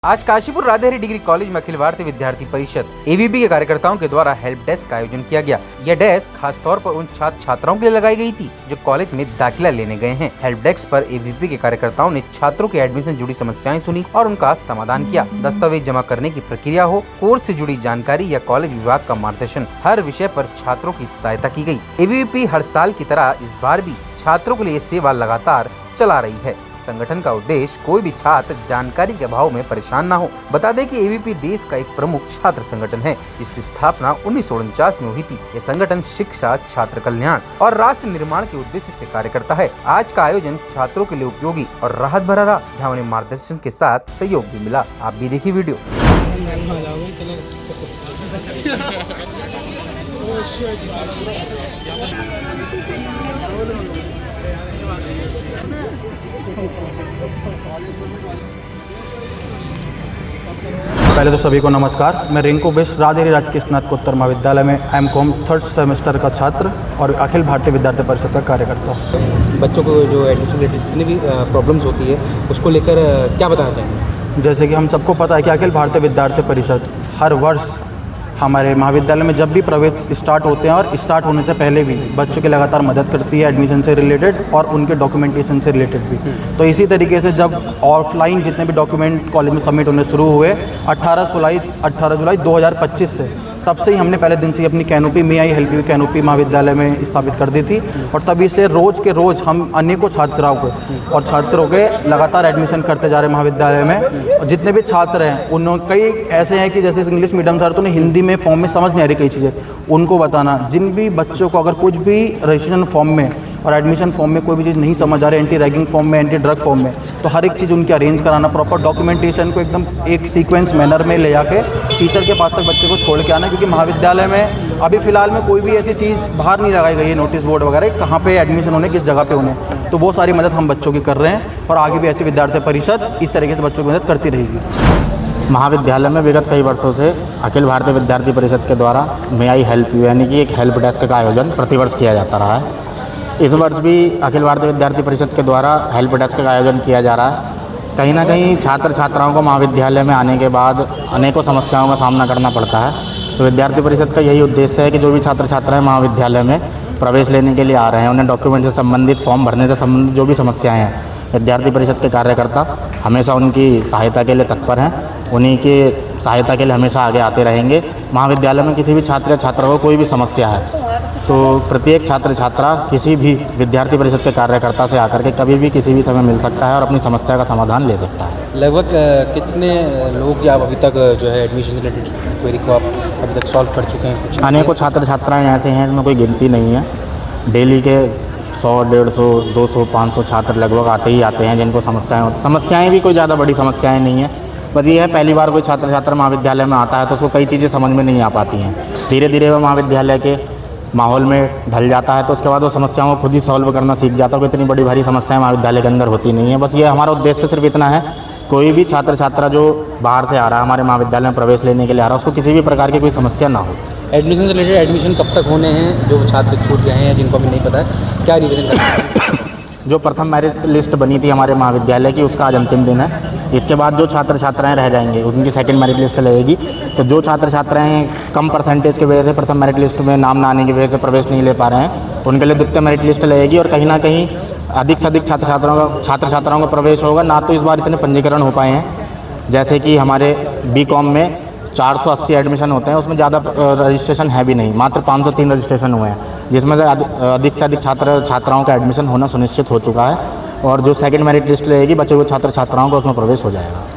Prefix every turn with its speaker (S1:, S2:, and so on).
S1: आज Kashipur राधेहरी degree college में अखिल भारतीय विद्यार्थी परिषद एवीपी के कार्यकर्ताओं के द्वारा हेल्प डेस्क का आयोजन किया गया। यह डेस्क खास तौर पर उन छात्र छात्राओं के लिए लगाई गई थी जो कॉलेज में दाखिला लेने गए हैं। हेल्प डेस्क पर एवीपी के कार्यकर्ताओं ने छात्रों के एडमिशन जुड़ी समस्याएं सुनी और उनका समाधान किया। दस्तावेज जमा करने की प्रक्रिया हो, कोर्स से जुड़ी जानकारी या कॉलेज विभाग का मार्गदर्शन, हर विषय पर छात्रों की सहायता की गयी। एवीपी हर साल की तरह इस बार भी छात्रों के लिए सेवा लगातार चला रही है। संगठन का उद्देश्य कोई भी छात्र जानकारी के अभाव में परेशान न हो। बता दें कि एवीपी देश का एक प्रमुख छात्र संगठन है जिसकी स्थापना 1949 में हुई थी। यह संगठन शिक्षा, छात्र कल्याण और राष्ट्र निर्माण के उद्देश्य से कार्य करता है। आज का आयोजन छात्रों के लिए उपयोगी और राहत भरा रहा, जहाँ उन्हें मार्गदर्शन के साथ सहयोग भी मिला। आप भी देखिए वीडियो।
S2: पहले तो सभी को नमस्कार। मैं रिंकू बिश राधेहरी राजकीय स्नातकोत्तर महाविद्यालय में एमकॉम 3rd सेमेस्टर का छात्र और अखिल भारतीय विद्यार्थी परिषद का कार्यकर्ता हूँ।
S3: बच्चों को जो एडमिशन रिलेटेड जितनी भी प्रॉब्लम्स होती है उसको लेकर क्या बताना चाहेंगे?
S2: जैसे कि हम सबको पता है कि अखिल भारतीय विद्यार्थी परिषद हर वर्ष हमारे महाविद्यालय में जब भी प्रवेश स्टार्ट होते हैं और स्टार्ट होने से पहले भी बच्चों की लगातार मदद करती है एडमिशन से रिलेटेड और उनके डॉक्यूमेंटेशन से रिलेटेड भी। तो इसी तरीके से जब ऑफलाइन जितने भी डॉक्यूमेंट कॉलेज में सबमिट होने शुरू हुए 18 जुलाई 2025 से, तब से ही हमने पहले दिन से ही अपनी कैनोपी में आई हेल्प यू कैनोपी महाविद्यालय में स्थापित कर दी थी और तभी से रोज़ के रोज़ हम अनेकों छात्राओं को और छात्रों के लगातार एडमिशन करते जा रहे हैं महाविद्यालय में। और जितने भी छात्र हैं उन कई ऐसे हैं कि जैसे इंग्लिश मीडियम से तो उन्हें हिंदी में फॉर्म में समझ नहीं आ रही कई चीज़ें, उनको बताना। जिन भी बच्चों को अगर कुछ भी रजिस्ट्रेशन फॉर्म में और एडमिशन फॉर्म में कोई भी चीज़ नहीं समझ आ रही, एंटी रैगिंग फॉर्म में, एंटी ड्रग फॉर्म में, तो हर एक चीज़ उनकी अरेंज कराना, प्रॉपर डॉक्यूमेंटेशन को एकदम एक सीक्वेंस मैनर में ले जाके टीचर के पास तक बच्चे को छोड़ के आना। क्योंकि महाविद्यालय में अभी फ़िलहाल में कोई भी ऐसी चीज़ बाहर नहीं लगाई गई है, नोटिस बोर्ड वगैरह कहाँ पे एडमिशन होने, किस जगह पे होने, तो वो सारी मदद हम बच्चों की कर रहे हैं और आगे भी ऐसी विद्यार्थी परिषद इस तरीके से बच्चों की मदद करती रहेगी।
S4: महाविद्यालय में विगत कई वर्षों से अखिल भारतीय विद्यार्थी परिषद के द्वारा मे आई हेल्प यू यानी कि एक हेल्प डेस्क का आयोजन प्रतिवर्ष किया जाता रहा है। इस वर्ष भी अखिल भारतीय विद्यार्थी परिषद के द्वारा हेल्प डेस्क का आयोजन किया जा रहा है। कहीं ना कहीं छात्र छात्राओं को महाविद्यालय में आने के बाद अनेकों समस्याओं का सामना करना पड़ता है। तो विद्यार्थी परिषद का यही उद्देश्य है कि जो भी छात्र छात्राएँ महाविद्यालय में प्रवेश लेने के लिए आ रहे हैं, उन्हें डॉक्यूमेंट से संबंधित, फॉर्म भरने से संबंधित जो भी समस्याएँ हैं, विद्यार्थी परिषद के कार्यकर्ता हमेशा उनकी सहायता के लिए तत्पर हैं। उन्हीं की सहायता के लिए हमेशा आगे आते रहेंगे। महाविद्यालय में किसी भी छात्र या छात्रा को कोई भी समस्या है तो प्रत्येक छात्र छात्रा किसी भी विद्यार्थी परिषद के कार्यकर्ता से आकर के कभी भी किसी भी समय मिल सकता है और अपनी समस्या का समाधान ले सकता है।
S3: लगभग कितने लोग आप अभी तक जो है एडमिशन रिलेटेड क्वेरी को आप अभी तक सॉल्व कर चुके हैं? कुछ
S4: अनेकों छात्र छात्राएँ ऐसे हैं जिनमें कोई गिनती नहीं है। डेली के 100, 150, 200, 500 छात्र लगभग आते ही आते हैं जिनको समस्याएं होती। समस्याएं भी कोई ज़्यादा बड़ी समस्याएं नहीं है, बस ये है पहली बार कोई छात्र छात्रा महाविद्यालय में आता है तो उसको कई चीज़ें समझ में नहीं आ पाती हैं। धीरे धीरे वह महाविद्यालय के माहौल में ढल जाता है तो उसके बाद वो समस्याओं को खुद ही सॉल्व करना सीख जाता है। कोई इतनी बड़ी भारी समस्याएं महाविद्यालय के अंदर होती नहीं है। बस ये हमारा उद्देश्य सिर्फ इतना है, कोई भी छात्र छात्रा जो बाहर से आ रहा है, हमारे महाविद्यालय में प्रवेश लेने के लिए आ रहा है, उसको किसी भी प्रकार की कोई समस्या ना हो।
S3: एडमिशन से रिलेटेड एडमिशन कब तक होने हैं? जो छात्र छूट गए हैं जिनको अभी नहीं पता है, क्या रिवीजन करना है?
S4: जो प्रथम मेरिट लिस्ट बनी थी हमारे महाविद्यालय की, उसका आज अंतिम दिन है। इसके बाद जो छात्र छात्राएं रह जाएंगे उनकी सेकंड मेरिट लिस्ट लगेगी। तो जो छात्र छात्राएं कम परसेंटेज की वजह से प्रथम मेरिट लिस्ट में नाम ना आने की वजह से प्रवेश नहीं ले पा रहे हैं, उनके लिए द्वितीय मेरिट लिस्ट लगेगी और कहीं ना कहीं अधिक से अधिक छात्र छात्राओं का प्रवेश होगा। ना तो इस बार इतने पंजीकरण हो पाए हैं, जैसे कि हमारे बीकॉम में 480 एडमिशन होते हैं, उसमें ज़्यादा रजिस्ट्रेशन है भी नहीं, मात्र 503 रजिस्ट्रेशन हुए हैं, जिसमें से अधिक से अधिक छात्र छात्राओं का एडमिशन होना सुनिश्चित हो चुका है। और जो सेकंड मेरिट लिस्ट रहेगी बचे हुए छात्र छात्राओं को उसमें प्रवेश हो जाएगा।